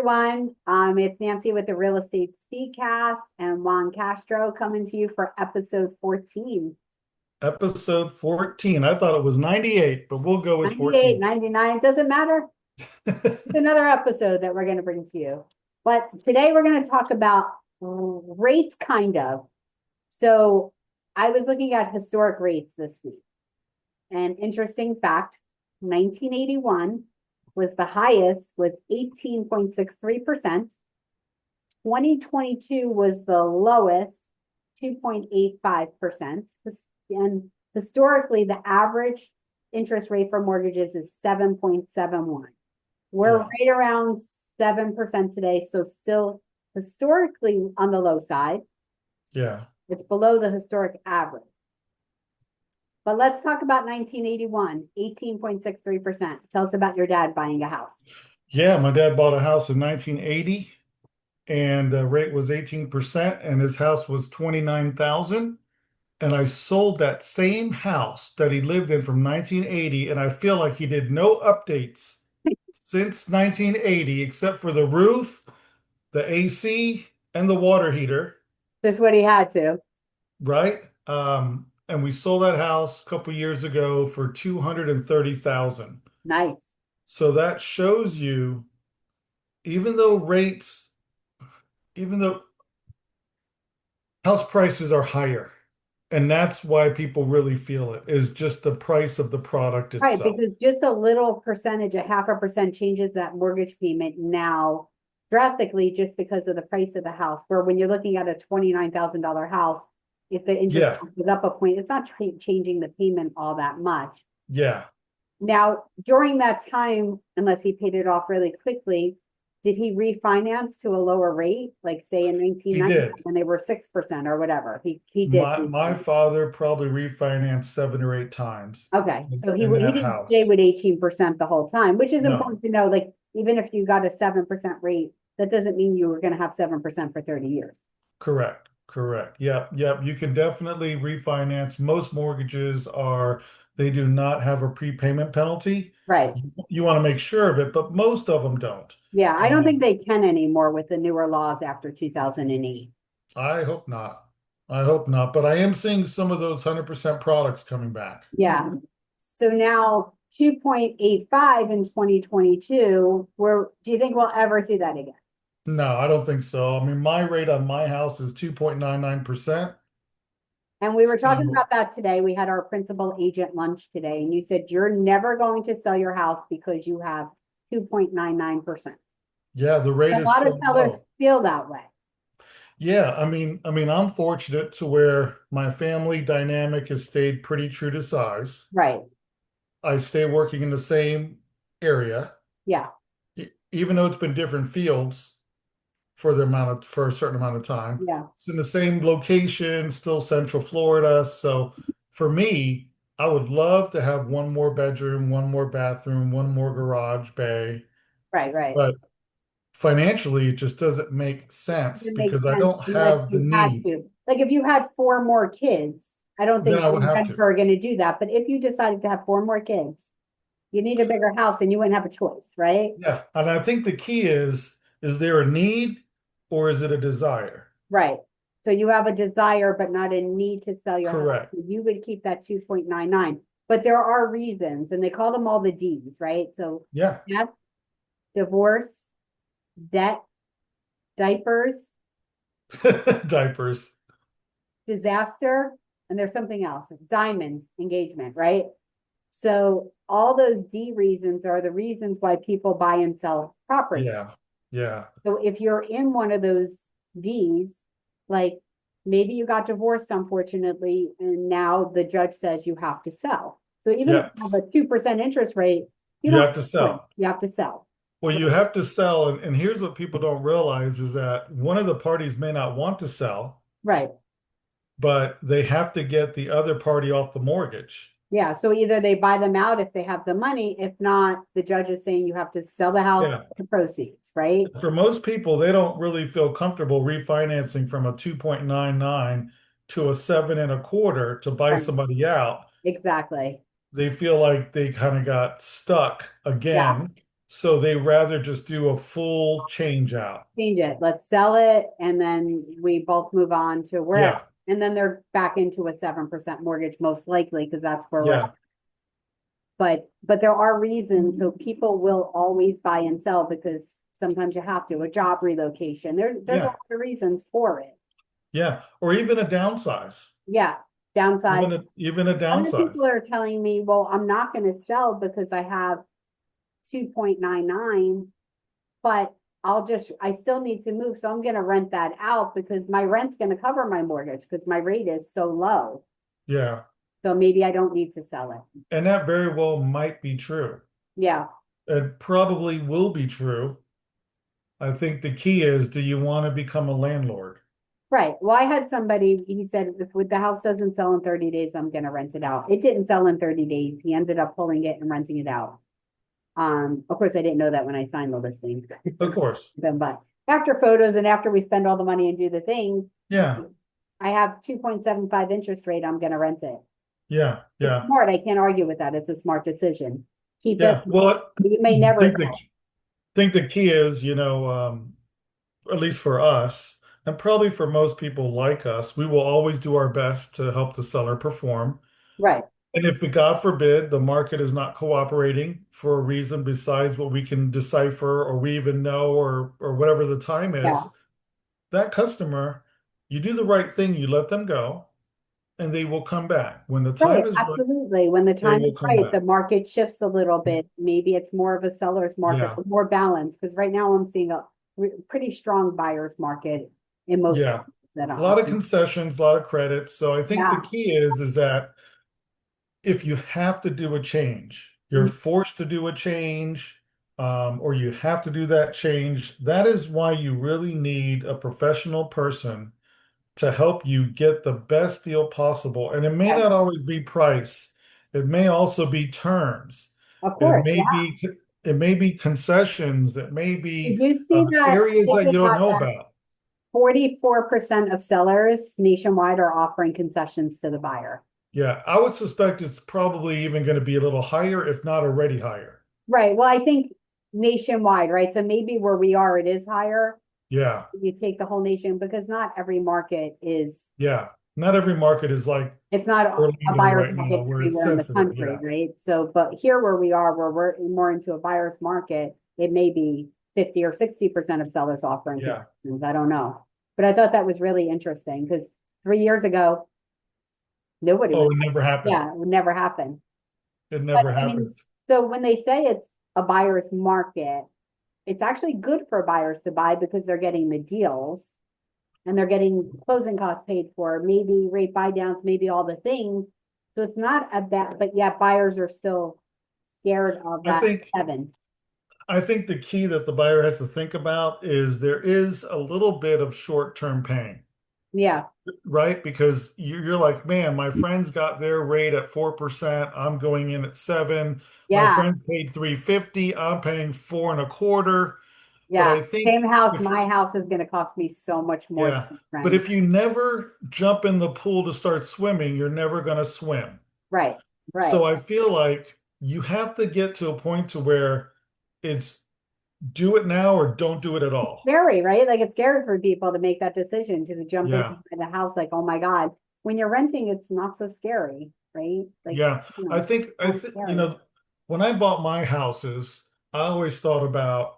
everyone. It's Nancy with the Real Estate Speedcast and Juan Castro coming to you for episode 14. Episode 14. I thought it was 98, but we'll go with 98, 14. 99, doesn't matter. It's another episode that we're going to bring to you. But today we're going to talk about rates, kind of. So I was looking at historic rates this week. And interesting fact, 1981 was the highest, was 18.63%. 2022 was the lowest, 2.85%. And historically, the average interest rate for mortgages is 7.71. We're Yeah. right around 7% today, so still historically on the low side. Yeah. It's below the historic average. But let's talk about 1981, 18.63%. Tell us about your dad buying a house. Yeah, my dad bought a house in 1980 and the rate was 18% and his house was 29,000. And I sold that same house that he lived in from 1980 and I feel like he did no updates since 1980 except for the roof, the AC, and the water heater, Just what he had to. right? And we sold that house a couple years ago for 230,000. Nice. So that shows you, even though rates, even though house prices are higher, and that's why people really feel it, is just the price of the product Right, itself. because just a little percentage, a 0.5% changes that mortgage payment now drastically just because of the price of the house. Where when you're looking at a $29,000 house, if the interest Yeah, goes up a point, it's not changing the payment all that much. yeah, Now, during that time, unless he paid it off really quickly, did he refinance to a lower rate? Like say in he 1990 did. when they were 6% or whatever. He did My refinance. father probably refinanced 7 or 8 times Okay, so he in he that didn't stay house. with 18% the whole time, which is No, important to know. Like even if you got a 7% rate, that doesn't mean you were going to have 7% for 30 years. correct, correct. Yep, yep. You can definitely refinance. Most mortgages are, they do not have a prepayment penalty. Right. You want to make sure of it, but most of them don't. Yeah, I don't think Um, they can anymore with the newer laws after 2008. I hope not. I hope not. But I am seeing some of those 100% products coming back. Yeah. So now 2.85 in 2022, where do you think we'll ever see that again? No, I don't think so. I mean, my rate on my house is 2.99%. And we were talking So, about that today. We had our principal agent lunch today, and you said you're never going to sell your house because you have 2.99%. yeah, the rate A is lot of so sellers low. feel that way. Yeah, I mean, I'm fortunate to where my family dynamic has stayed pretty true to size. Right. I stay working in the same area, Yeah. even though it's been different fields for a certain amount of time. Yeah. It's in the same location, still Central Florida. So for me, I would love to have one more bedroom, one more bathroom, one more garage bay, Right. Right. but financially, it just doesn't make sense It makes because I sense don't unless have the you had need. to. Like if you had four more kids, I don't Then think I would you have to. are going to do that. But if you decided to have four more kids, you need a bigger house and you wouldn't have a choice, right? Yeah. And I think the key is there a need or is it a desire? Right. So you have a desire, but not a need to sell your house. Correct. So you would keep that 2.99. But there are reasons, and they call them all the D's, right? So Yeah. death, divorce, debt, diapers, Diapers. disaster, and there's something else, diamond engagement, right? So all those D reasons are the reasons why people buy and sell property. Yeah. Yeah. So if you're in one of those D's, like maybe you got divorced, unfortunately, and now the judge says you have to sell. So even if Yeah. you have a 2% interest rate, you You don't have have to a choice. sell. You have to sell. Well, you have to sell, and here's what people don't realize is that one of the parties may not want to sell, Right. but they have to get the other party off the mortgage. Yeah. So either they buy them out if they have the money. If not, the judge is saying you have to sell the house Yeah. to proceeds, right? For most people, they don't really feel comfortable refinancing from a 2.99 to a 7.25 to buy Right. somebody out. Exactly. They feel like they kind of got stuck Yeah. again. So they rather just do a full change out. change it. Let's sell it, and then we both move on to wherever. Yeah, And then they're back into a 7% mortgage, most likely, because that's where we're at. yeah, But there are reasons, so people will always buy and sell because sometimes you have to, a job relocation. There's a yeah, lot of reasons for it. yeah. Or even a downsize. Yeah, downside. Even a Other people downsize. are telling me, well, I'm not going to sell because I have 2.99, but I still need to move. So I'm going to rent that out because my rent's going to cover my mortgage because my rate is so low. Yeah. So maybe I don't need to sell it. And that very well might be true. Yeah. It probably will be true. I think the key is, do you want to become a landlord? Right. Well, I had somebody, he said, if the house doesn't sell in 30 days, I'm going to rent it out. It didn't sell in 30 days. He ended up pulling it and renting it out. Of course, I didn't know that when I signed the listing. Of course. But after photos and after we spend all the money and do the things, Yeah. I have 2.75 interest rate. I'm going to rent it. Yeah. It's Yeah. smart. I can't argue with that. It's a smart decision. Keep it. Yeah. Well, You may I never think sell. the key is, at least for us, and probably for most people like us, we will always do our best to help the seller perform. Right. And if, God forbid, the market is not cooperating for a reason besides what we can decipher or we even know or whatever the time Yeah. is, that customer, you do the right thing, you let them go, and they will come back. When the Right, time is right, absolutely. When the they time will is come right, the back. market shifts a little bit. Maybe it's more of a seller's market, Yeah. more balanced. Because right now I'm seeing a pretty strong buyer's market in most Yeah. areas that A lot of I'm. concessions, a lot of credits. So I think the Yeah. key is that if you have to do a change, you're Mhm. forced to do a change, or you have to do that change, that is why you really need a professional person to help you get the best deal possible. And it may Yeah, not always be price. It may also be terms. of It course. may Yeah. be it may be concessions. It may Did be you see that areas that article you don't about know that? about. 44% of sellers nationwide are offering concessions to the buyer. Yeah, I would suspect it's probably even going to be a little higher, if not already higher. Right. Well, I think nationwide, right? So maybe where we are, it is higher. Yeah, You take the whole nation because not every market is, yeah. Not every market is like it's not a Orlando buyer's right now, market where it's everywhere in the sensitive. country, Yeah, right? So, but here where we are, where we're more into a buyer's market, it may be 50 or 60% of sellers offering yeah. concessions. I don't know. But I thought that was really interesting because 3 years ago, nobody was, Oh, it never happened. yeah, it would never happen. It But never I happened. mean, so when they say it's a buyer's market, it's actually good for buyers to buy because they're getting the deals and they're getting closing costs paid for, maybe rate buy downs, maybe all the things. So it's not a bad, but yet buyers are still scared of I that think seven. I think the key that the buyer has to think about is there is a little bit of short-term pain, Yeah, right? Because you're like, man, my friends got their rate at 4%. I'm going in at 7. My yeah, friends paid 350. I'm paying 4.25. But yeah. I think Same house, if my house is gonna cost me so much more than yeah, my but friends. if you never jump in the pool to start swimming, you're never going to swim. Right, right. So I feel like you have to get to a point to where it's do it now or don't do it at all. Scary, right? Like it's scary for people to make that decision to jump into Yeah. the house, like, oh my God. When you're renting, it's not so scary, right? Like, Yeah. I think not scary. when I bought my houses, I always thought about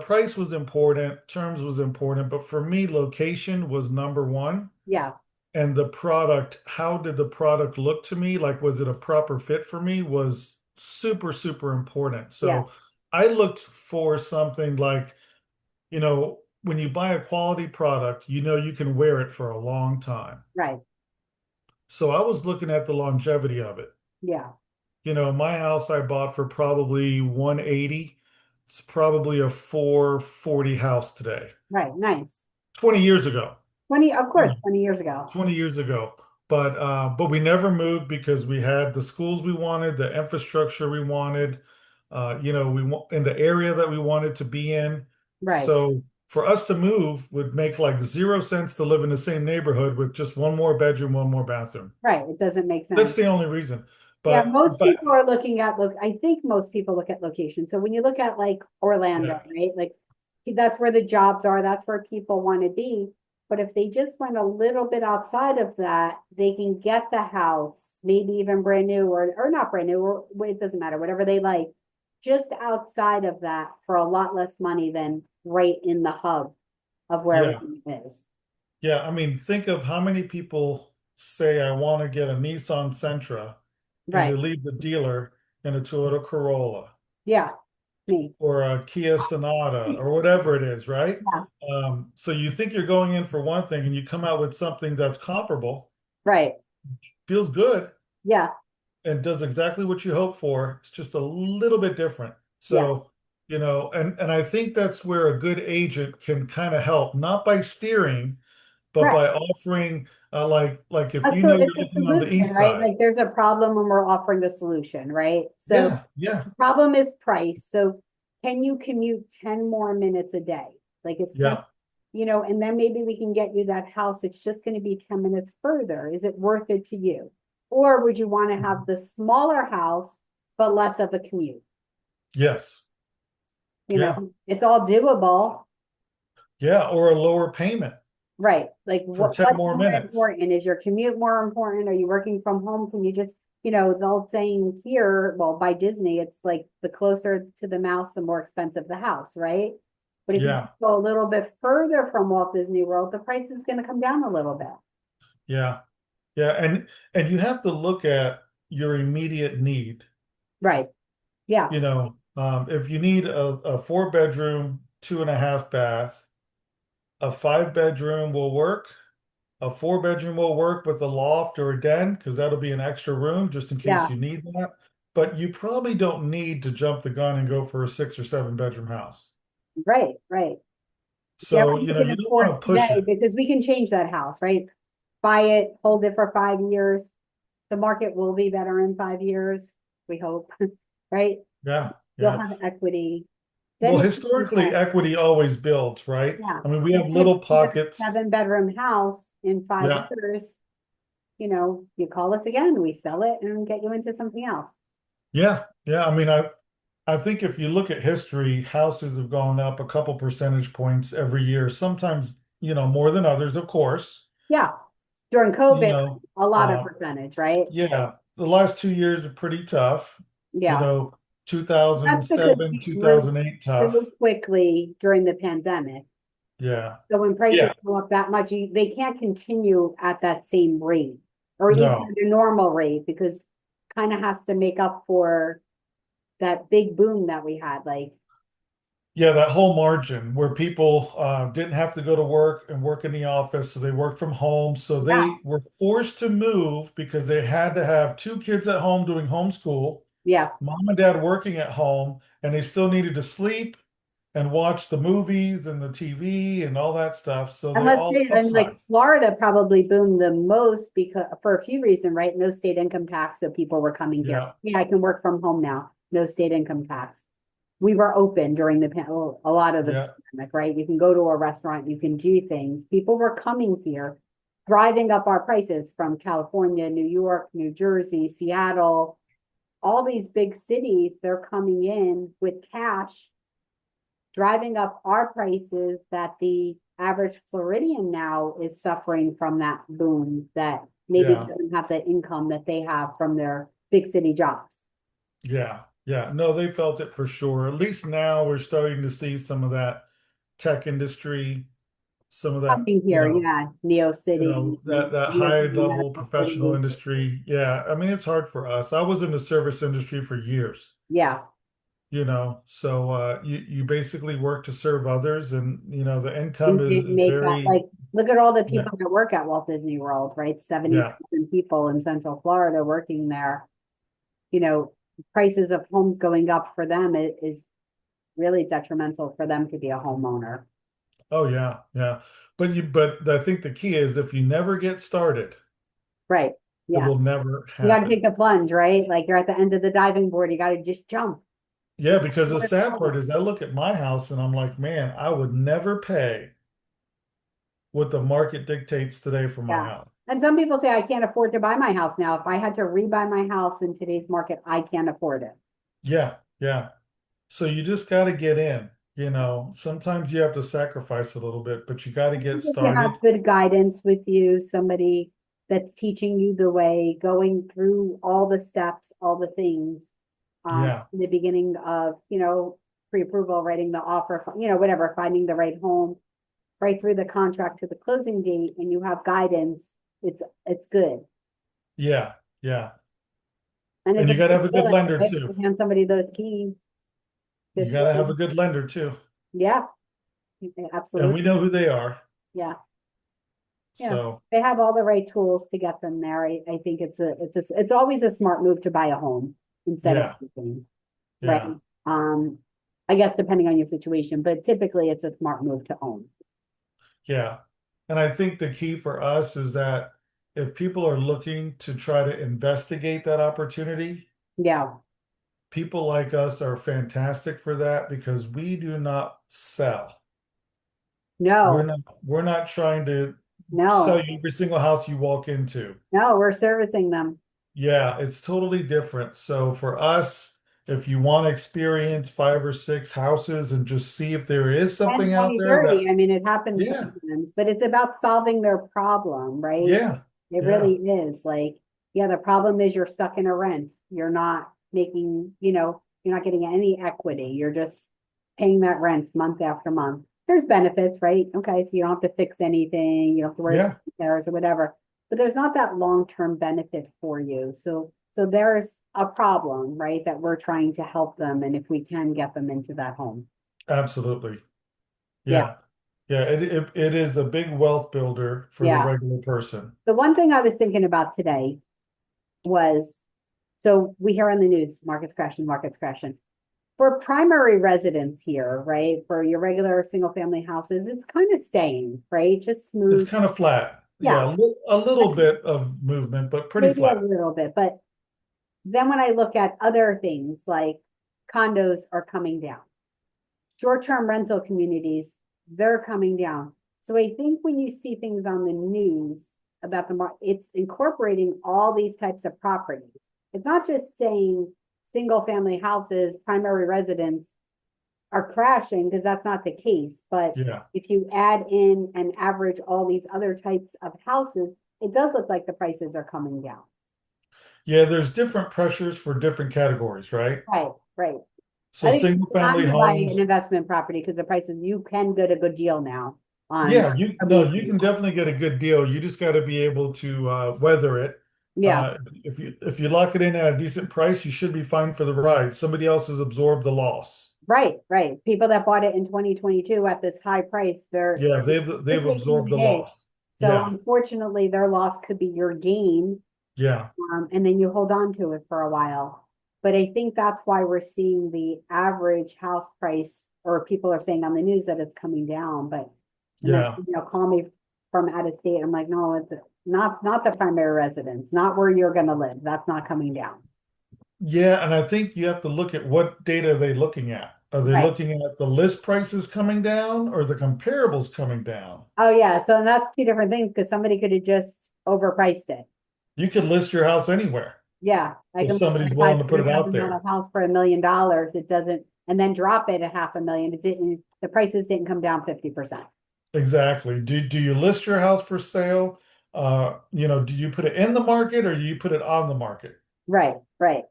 price was important, terms was important, but for me, location was number one. Yeah, And the product, how did the product look to me? Like, was it a proper fit for me? Was super, super important. yeah, So I looked for something like, when you buy a quality product, you can wear it for a long time. right. So I was looking at the longevity of it. Yeah, My house I bought for probably 180. It's probably a 440 house today. right. Nice. 20 years ago. 20, of course, 20 years ago. 20 years ago. But we never moved because we had the schools we wanted, the infrastructure we wanted, we want in the area that we wanted to be in. Right, So for us to move would make like 0 sense to live in the same neighborhood with just one more bedroom, one more bathroom. right. It doesn't make That's sense. the only reason. Yeah, But most but people are looking at I think most people look at location. So when you look at like Orlando, yeah, right? Like that's where the jobs are, that's where people want to be. But if they just went a little bit outside of that, they can get the house, maybe even brand new or not brand new, or it doesn't matter, whatever they like, just outside of that for a lot less money than right in the hub of where yeah, everything is. yeah. I mean, think of how many people say I want to get a Nissan Sentra and Right. they leave the dealer in a Toyota Corolla Yeah. Me. or a Kia Sonata or whatever it is, right? Yeah. So you think you're going in for one thing and you come out with something that's comparable, Right. feels good, Yeah. and does exactly what you hope for. It's just a little bit different. Yeah. So, and I think that's where a good agent can kind of help, not by steering, but Right. by offering, like if you So know it's you're a looking on the solution, east right? side. Like there's a problem and we're offering the solution, right? So Yeah, yeah, the problem is price. So can you commute 10 more minutes a day? Like it's 10, yeah, and then maybe we can get you that house. It's just going to be 10 minutes further. Is it worth it to you? Or would you want to have the smaller house, but less of a commute? yes, yeah, It's all doable. yeah, or a lower payment Right. Like for what 10 what's more more minutes. important? Is your commute more important? Are you working from home? Can you just, the old saying here, well, by Disney, it's like the closer to the mouse, the more expensive the house, right? But if you Yeah, go a little bit further from Walt Disney World, the price is going to come down a little bit. yeah, yeah, and you have to look at your immediate need. Right. Yeah. If you need a 4 bedroom, 2.5 bath, a 5 bedroom will work. A 4 bedroom will work with a loft or a den because that'll be an extra room just in case Yeah. you need that. But you probably don't need to jump the gun and go for a 6 or 7 bedroom house. Right. Right. Yeah. So, What you can you don't want afford to push today it. because we can change that house, right? Buy it, hold it for 5 years. The market will be better in 5 years, we hope, right? Yeah, You'll yeah. have equity. Then Well, if you can historically, get, equity always builds, right? yeah, I mean, we let's have say if little you get a pockets. 7 bedroom house in five Yeah, years, you call us again, we sell it and get you into something else. yeah, yeah. I mean, I think if you look at history, houses have gone up a couple percentage points every year, sometimes, more than others, of course. Yeah. During You COVID, know, a lot of uh, percentage, right? yeah, the last 2 years are pretty tough. Yeah. That's because 2007, we grew 2008, so tough. quickly during the pandemic. Yeah. So when prices Yeah. go up that much, they can't continue at that same rate or even No. the normal rate because kind of has to make up for that big boom that we had. Like, Yeah, that whole margin where people didn't have to go to work and work in the office, so they worked from home. So yeah, they were forced to move because they had to have two kids at home doing homeschool, yeah. mom and dad working at home, and they still needed to sleep and watch the movies and the TV and all that stuff. So And they let's all say, and like upsized. Florida probably boomed the most because for a few reasons, right? No state income tax, so people were coming here. Yeah, Yeah, I can work from home now. No state income tax. We were open during a lot of the yeah, pandemic, right? You can go to a restaurant, you can do things. People were coming here, driving up our prices from California, New York, New Jersey, Seattle, all these big cities. They're coming in with cash, driving up our prices that the average Floridian now is suffering from that boom that maybe yeah, doesn't have the income that they have from their big city jobs. yeah, yeah. No, they felt it for sure. At least now we're starting to see some of that tech industry, some of that, Coming here, yeah, Neo City, that Neo high City level Medical professional City. industry. Yeah, I mean it's hard for us. I was in the service industry for years, Yeah, so you basically work to serve others, and the income and is did is make that very. like look at all the Yeah, people that work at Walt Disney World, right? yeah, 70,000 people in Central Florida working there. You know, prices of homes going up for them is really detrimental for them to be a homeowner. oh yeah, yeah. But I think the key is if you never get started, Right. it Yeah. will never You got to happen. take the plunge, right? Like you're at the end of the diving board, you got to just jump. Yeah, because the sad part is I look at my house and I'm like, man, I would never pay what the market dictates today for my Yeah. house. And some people say, I can't afford to buy my house now. If I had to rebuy my house in today's market, I can't afford it. Yeah, yeah. So you just got to get in, you know. Sometimes you have to sacrifice a little bit, but you got to I get think if you started. have good guidance with you, somebody that's teaching you the way, going through all the steps, all the things, Yeah, in the beginning of, pre-approval, writing the offer, whatever, finding the right home, right through the contract to the closing date, and you have guidance, it's good. yeah, yeah. And And it's a you got to big have a good feeling, lender right? too. To hand somebody those keys. You Just got to have really, a good lender too. yeah, And absolutely. we know who they are. Yeah. Yeah. So, They have all the right tools to get them there. I think it's always a smart move to buy a home instead of yeah, anything, right? yeah, Um, I guess depending on your situation, but typically it's a smart move to own. yeah. And I think the key for us is that if people are looking to try to investigate that opportunity, Yeah. people like us are fantastic for that because we do not sell. We're No, not we're not trying to sell no, you every single house you walk into. no, we're servicing them. Yeah, it's totally different. So for us, if you want to experience 5 or 6 houses and just see if there is 10, something out 20, there 30. that, I mean, it happens yeah, sometimes, but it's about solving their problem, right? yeah, It really yeah, is. Like, yeah, the problem is you're stuck in a rent. You're not making, you're not getting any equity. You're just paying that rent month after month. There's benefits, right? Okay, so you don't have to fix anything, you don't have to worry about yeah, repairs or whatever. But there's not that long-term benefit for you. So there's a problem, right? That we're trying to help them, and if we can get them into that home. absolutely. Yeah, Yeah. Yeah, it is a big wealth builder for the yeah. regular person. The one thing I was thinking about today was, so we hear on the news, market's crashing, market's crashing. For primary residence here, right? For your regular single family houses, it's kind of staying, right? Just It's smooth. kind of flat. Yeah, Yeah, a little bit of movement, but pretty maybe a flat. little bit. But then when I look at other things like condos are coming down, short-term rental communities, they're coming down. So I think when you see things on the news about the market, it's incorporating all these types of properties. It's not just saying single family houses, primary residence are crashing, because that's not the case. But Yeah. if you add in and average all these other types of houses, it does look like the prices are coming down. Yeah, there's different pressures for different categories, right? Right, right. So I think it's single family time to buy an homes, investment property because the prices, you can get a good deal now on yeah, you no, you amazing. can definitely get a good deal. You just got to be able to weather it. Yeah, If you lock it in at a decent price, you should be fine for the ride. Somebody else has absorbed the loss. right, right. People that bought it in 2022 at this high price, Yeah, they're they've taking absorbed the the hit. loss. So Yeah, unfortunately, their loss could be your gain, yeah, and then you hold on to it for a while. But I think that's why we're seeing the average house price, or people are saying on the news that it's coming down. But and then yeah. call me from out of state. I'm like, no, it's not the primary residence, not where you're going to live. That's not coming down. Yeah, and I think you have to look at what data are they looking at. Are they Right. looking at the list prices coming down or the comparables coming down? Oh yeah. So that's two different things, because somebody could have just overpriced it. You could list your house anywhere Yeah, I if can buy somebody's a willing five to put hundred it out thousand dollar there. house for $1 million. It doesn't, and then drop it a half a million. It didn't. The prices didn't come down 50%. Exactly. Do you list your house for sale? Do you put it in the market or do you put it on the market? Right, right.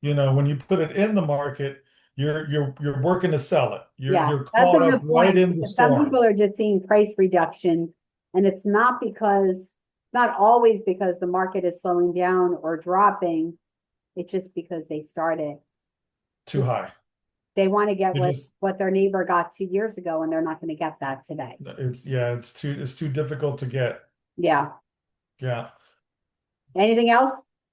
When you put it in the market, you're working to sell it. Yeah, You're that's a caught up good right point, in the because some storm. people are just seeing price reduction, and it's not always because the market is slowing down or dropping. It's just because they started. Too high. They want to get It just what their neighbor got 2 years ago, and they're not going to get that today. it's yeah, it's too difficult to get. Yeah. Yeah. Anything else?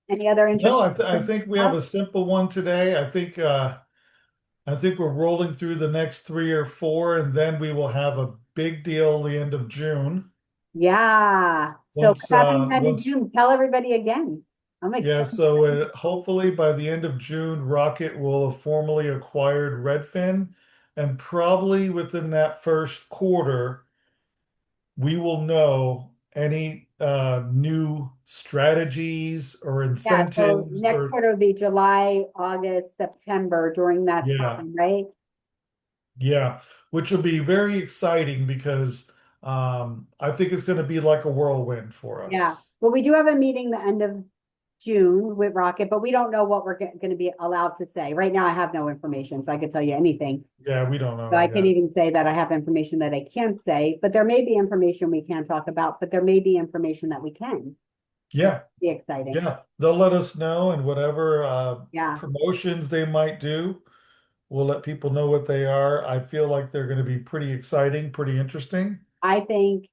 Any other No, interesting I things? think we have a simple one today. I think we're rolling through the next 3 or 4, and then we will have a big deal the end of June. Yeah. So what happens then in Once June? Tell everybody again. I'm Yeah, excited. so hopefully by the end of June, Rocket will have formally acquired Redfin, and probably within that first quarter, we will know any new strategies or Yeah, so incentives next or quarter would be July, August, September during that yeah, time, right? yeah, which will be very exciting because I think it's going to be like a whirlwind for Yeah. us. Well, we do have a meeting the end of June with Rocket, but we don't know what we're going to be allowed to say. Right now, I have no information, so I could tell you anything. Yeah, we don't So know I can't yet. even say that I have information that I can't say, but there may be information we can talk about, but there may be information that we can. Yeah, Be exciting. yeah, they'll let us know and whatever Yeah. promotions they might do, we'll let people know what they are. I feel like they're going to be pretty exciting, pretty interesting. I think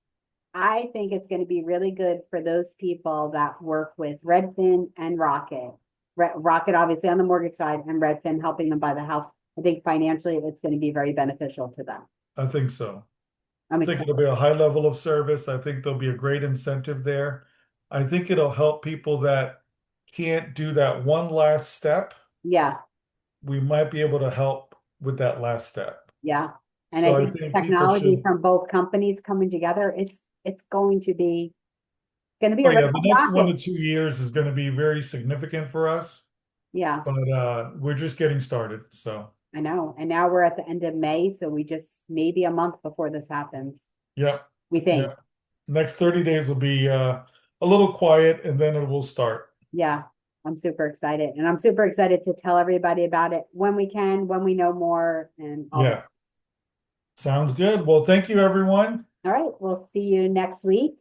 I think it's going to be really good for those people that work with Redfin and Rocket. Rocket, obviously, on the mortgage side, and Redfin helping them buy the house. I think financially, it's going to be very beneficial to them. I think so. I'm I think excited. it'll be a high level of service. I think there'll be a great incentive there. I think it'll help people that can't do that one last step. Yeah, We might be able to help with that last step. yeah. And I So I think think people technology should, from both companies coming together, it's going to be oh a yeah, red the next rocket. 1 to 2 years is going to be very significant for us, Yeah, but we're just getting started. So I know. And now we're at the end of May, so we just maybe a month before this happens. yep, We think. yep. Next 30 days will be a little quiet and then it will start. Yeah, I'm super excited. And I'm super excited to tell everybody about it when we can, when we know more, and all that. Yeah, sounds good. Well, thank you, everyone. All right, we'll see you next week.